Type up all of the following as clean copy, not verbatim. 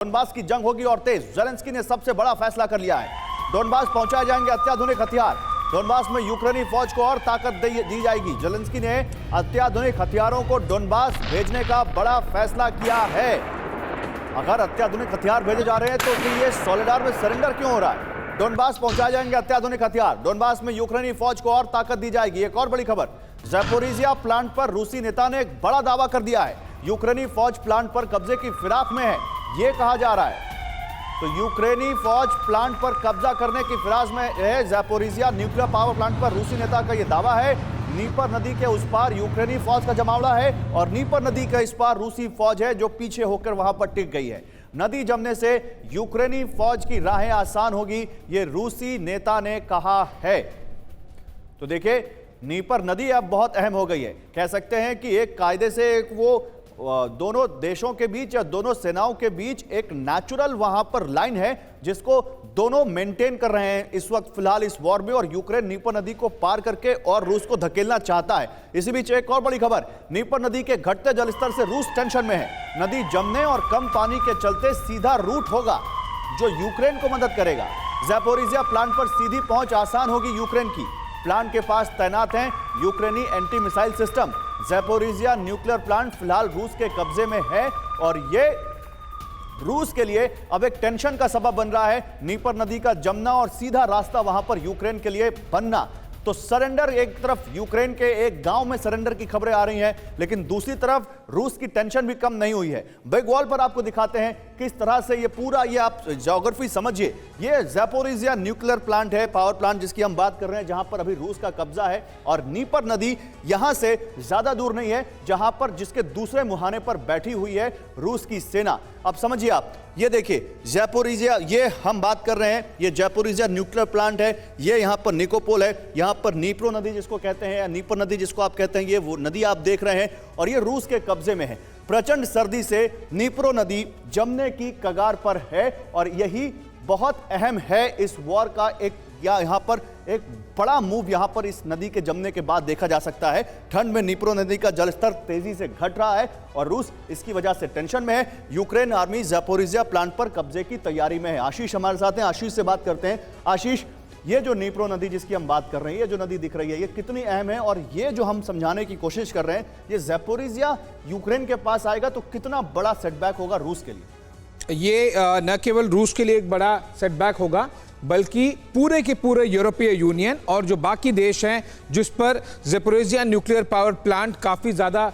Donbas की जंग होगी और तेज। ज़ेलेंस्की ने सबसे बड़ा फैसला कर लिया है। डोनबास पहुंचाए जाएंगे अत्याधुनिक हथियार। डोनबास में यूक्रेनी फौज को और ताकत दी जाएगी। ज़ेलेंस्की ने अत्याधुनिक हथियारों को डोनबास भेजने का बड़ा फैसला किया है। अगर अत्याधुनिक हथियार भेजे जा रहे हैं तो फिर ये सोलेडार में सरेंडर क्यों हो रहा है? डोनबास पहुंचाए जाएंगे अत्याधुनिक हथियार। डोनबास में यूक्रेनी फौज को और ताकत दी जाएगी। एक और बड़ी खबर, ज़ैपोरिजिया प्लांट पर रूसी नेता ने एक बड़ा दावा कर दिया है। यूक्रेनी फौज प्लांट पर कब्जे की फिराक में है, यह कहा जा रहा है। तो यूक्रेनी फौज प्लांट पर कब्जा करने की फिराक में है। ज़ैपोरिजिया न्यूक्लियर पावर प्लांट पर रूसी नेता का यह दावा है। नीपर नदी के उस पार यूक्रेनी फौज का जमावड़ा है और नीपर नदी के इस पार रूसी फौज है जो पीछे होकर वहां पर टिक गई है। नदी जमने से यूक्रेनी फौज की राहें आसान होगी, ये रूसी नेता ने कहा है। तो देखिए, नीपर नदी अब बहुत अहम हो गई है। कह सकते हैं कि एक कायदे से वो दोनों देशों के बीच या दोनों सेनाओं के बीच एक नेचुरल वहां पर लाइन है जिसको दोनों मेंटेन कर रहे हैं इस वक्त फिलहाल इस वॉर में। और यूक्रेन नीपर नदी को पार करके और रूस को धकेलना चाहता है। इसी बीच एक और बड़ी खबर, नीपर नदी के घटते जलस्तर से रूस टेंशन में है। नदी जमने और कम पानी के चलते सीधा रूट होगा जो यूक्रेन को मदद करेगा। ज़ैपोरिजिया प्लांट पर सीधी पहुंच आसान होगी यूक्रेन की। प्लांट के पास तैनात हैं यूक्रेनी anti missile system. Zaporizhzhia nuclear plant फिलहाल रूस के कब्जे में है और ये रूस के लिए अब एक टेंशन का सबब बन रहा है। नीपर नदी का जमना और सीधा रास्ता वहां पर यूक्रेन के लिए बनना। तो सरेंडर, एक तरफ यूक्रेन के एक गांव में सरेंडर की खबरें आ रही हैं, लेकिन दूसरी तरफ रूस की टेंशन भी कम नहीं हुई है। बिग वॉल पर आपको दिखाते हैं किस तरह से ये पूरा, ये आप ज्योग्राफी समझिए। ये ज़ैपोरिजिया न्यूक्लियर प्लांट है, पावर प्लांट जिसकी हम बात कर रहे हैं, जहां पर अभी रूस का कब्जा है। और नीपर नदी यहां से ज्यादा दूर नहीं है, जहां पर जिसके दूसरे मुहाने पर बैठी हुई है रूस की सेना। अब समझिए आप, ये देखिए ज़ैपोरिजिया, ये हम बात कर रहे हैं, ये ज़ैपोरिजिया न्यूक्लियर प्लांट है। ये यहाँ पर निकोपोल है, यहाँ पर नीप्रो नदी जिसको कहते हैं या नीपर नदी जिसको आप कहते हैं, ये वो नदी आप देख रहे हैं और ये रूस के कब्जे में है। प्रचंड सर्दी से नीप्रो नदी जमने की कगार पर है और यही बहुत अहम है इस वॉर का एक, या यहाँ पर एक बड़ा मूव यहाँ पर इस नदी के जमने के बाद देखा जा सकता है। ठंड में नीप्रो नदी का जलस्तर तेजी से घट रहा है और रूस इसकी वजह से टेंशन में है। यूक्रेन आर्मी ज़ैपोरिजिया प्लांट पर कब्जे की तैयारी में है। आशीष हमारे साथ हैं, आशीष से बात करते हैं। आशीष, ये जो नीप्रो नदी जिसकी हम बात कर रहे हैं, ये जो नदी दिख रही है, ये कितनी अहम है? और ये जो हम समझाने की कोशिश कर रहे हैं, ये ज़ैपोरिजिया यूक्रेन के पास आएगा तो कितना बड़ा सेटबैक होगा रूस के लिए? ये न केवल रूस के लिए एक बड़ा सेटबैक होगा बल्कि पूरे के पूरे यूरोपीय यूनियन और जो बाकी देश हैं जिस पर ज़ैपोरिजिया न्यूक्लियर पावर प्लांट काफ़ी ज़्यादा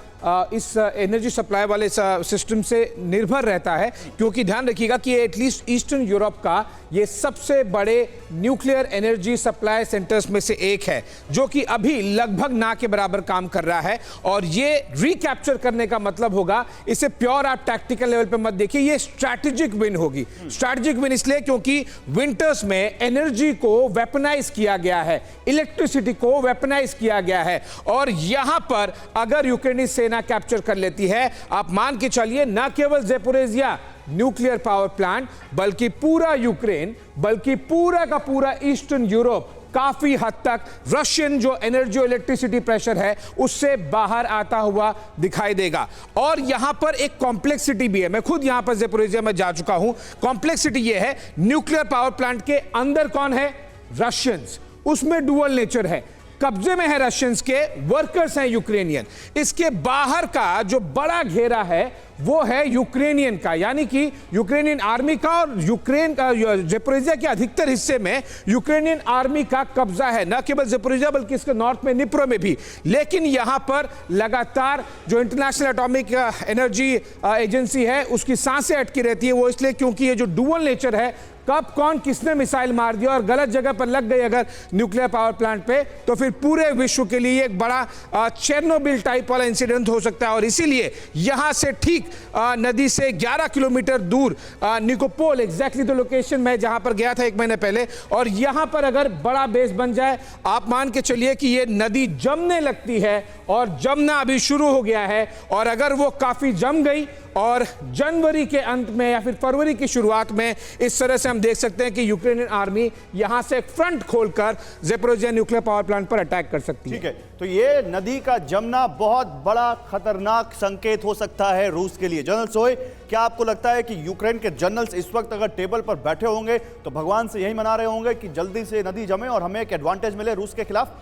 इस एनर्जी सप्लाई वाले सिस्टम से निर्भर रहता है। क्योंकि ध्यान रखिएगा कि एटलीस्ट ईस्टर्न यूरोप का ये सबसे बड़े न्यूक्लियर एनर्जी सप्लाई सेंटर्स में से एक है जो कि अभी लगभग ना के बराबर काम कर रहा है। और ये रिकैप्चर करने का मतलब होगा, इसे प्योर आप टैक्टिकल लेवल पे मत देखिए, ये स्ट्रैटेजिक विन होगी। स्ट्रैटेजिक विन इसलिए क्योंकि विंटर्स में एनर्जी को वेपनाइज किया गया है, इलेक्ट्रिसिटी को वेपनाइज किया गया है। और यहां पर अगर यूक्रेनी सेना कैप्चर कर लेती है, आप मान के चलिए न केवल ज़ैपोरिजिया न्यूक्लियर पावर प्लांट बल्कि पूरा यूक्रेन, बल्कि पूरा का पूरा ईस्टर्न यूरोप काफी हद तक रशियन जो एनर्जी इलेक्ट्रिसिटी प्रेशर है उससे बाहर आता हुआ दिखाई देगा। और यहां पर एक कॉम्प्लेक्सिटी भी है, मैं खुद यहां पर ज़ैपोरिजिया में जा चुका हूं। कॉम्प्लेक्सिटी यह है, न्यूक्लियर पावर प्लांट के अंदर कौन है? रशियंस, उसमें डुअल नेचर है, कब्जे में है रशियंस के, वर्कर्स हैं यूक्रेनियन। इसके बाहर का जो बड़ा घेरा है वो है यूक्रेनियन का, यानी कि यूक्रेनियन आर्मी का। और यूक्रेन का ज़ैपोरिजिया के अधिकतर हिस्से में यूक्रेनियन आर्मी का कब्जा है, न केवल ज़ैपोरिजिया बल्कि इसके नॉर्थ में निप्रो में भी। लेकिन यहां पर लगातार जो इंटरनेशनल एटॉमिक एनर्जी एजेंसी है उसकी सांसें अटकी रहती है। वो इसलिए क्योंकि ये जो डुअल नेचर है, कब कौन किसने मिसाइल मार दिया और गलत जगह पर लग गई अगर न्यूक्लियर पावर प्लांट पे, तो फिर पूरे विश्व के लिए एक बड़ा चेर्नोबिल टाइप वाला इंसिडेंट हो सकता है। और इसीलिए यहां से ठीक नदी से 11 किलोमीटर दूर निकोपोल, एग्जैक्टली द लोकेशन में जहां पर गया था 1 महीने पहले, और यहां पर अगर बड़ा बेस बन जाए, आप मान के चलिए कि ये नदी जमने लगती है और जमना अभी शुरू हो गया है। और अगर वो काफी जम गई और जनवरी के अंत में या फिर फरवरी की शुरुआत में इस तरह से हम देख सकते हैं कि यूक्रेनियन आर्मी यहां से एक फ्रंट खोलकर ज़ेपोरिज़िया न्यूक्लियर पावर प्लांट पर अटैक कर सकती है। ठीक है, तो ये नदी का जमना बहुत बड़ा खतरनाक संकेत हो सकता है रूस के लिए। जनरल सोय, क्या आपको लगता है कि यूक्रेन के जनरल्स इस वक्त अगर टेबल पर बैठे होंगे तो भगवान से यही मना रहे होंगे कि जल्दी से नदी जमे और हमें एक एडवांटेज मिले रूस के खिलाफ?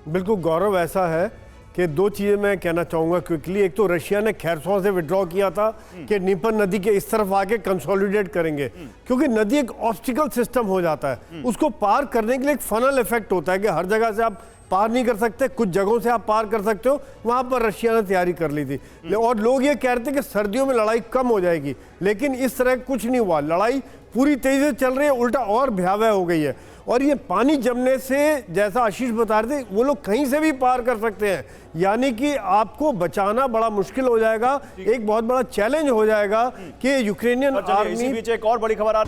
बिल्कुल गौरव, ऐसा है कि दो चीज़ें मैं कहना चाहूँगा क्विकली। एक तो रशिया ने खेरसॉन से विड्रॉ किया था कि नीपर नदी के इस तरफ आके कंसोलिडेट करेंगे, क्योंकि नदी एक ऑब्स्टिकल सिस्टम हो जाता है। उसको पार करने के लिए एक फनल इफेक्ट होता है कि हर जगह से आप पार नहीं कर सकते, कुछ जगहों से आप पार कर सकते हो। वहाँ पर रशिया ने तैयारी कर ली थी और लोग ये कह रहे थे कि सर्दियों में लड़ाई कम हो जाएगी, लेकिन इस तरह कुछ नहीं हुआ। लड़ाई पूरी तेजी से चल रही है, उल्टा और भयावह हो गई है। और ये पानी जमने से, जैसा आशीष बता रहे थे, वो लोग कहीं से भी पार कर सकते हैं, यानी कि आपको बचाना बड़ा मुश्किल हो जाएगा। एक बहुत बड़ा चैलेंज हो जाएगा कि यूक्रेनियन आर्मी। इसी बीच एक और बड़ी खबर आ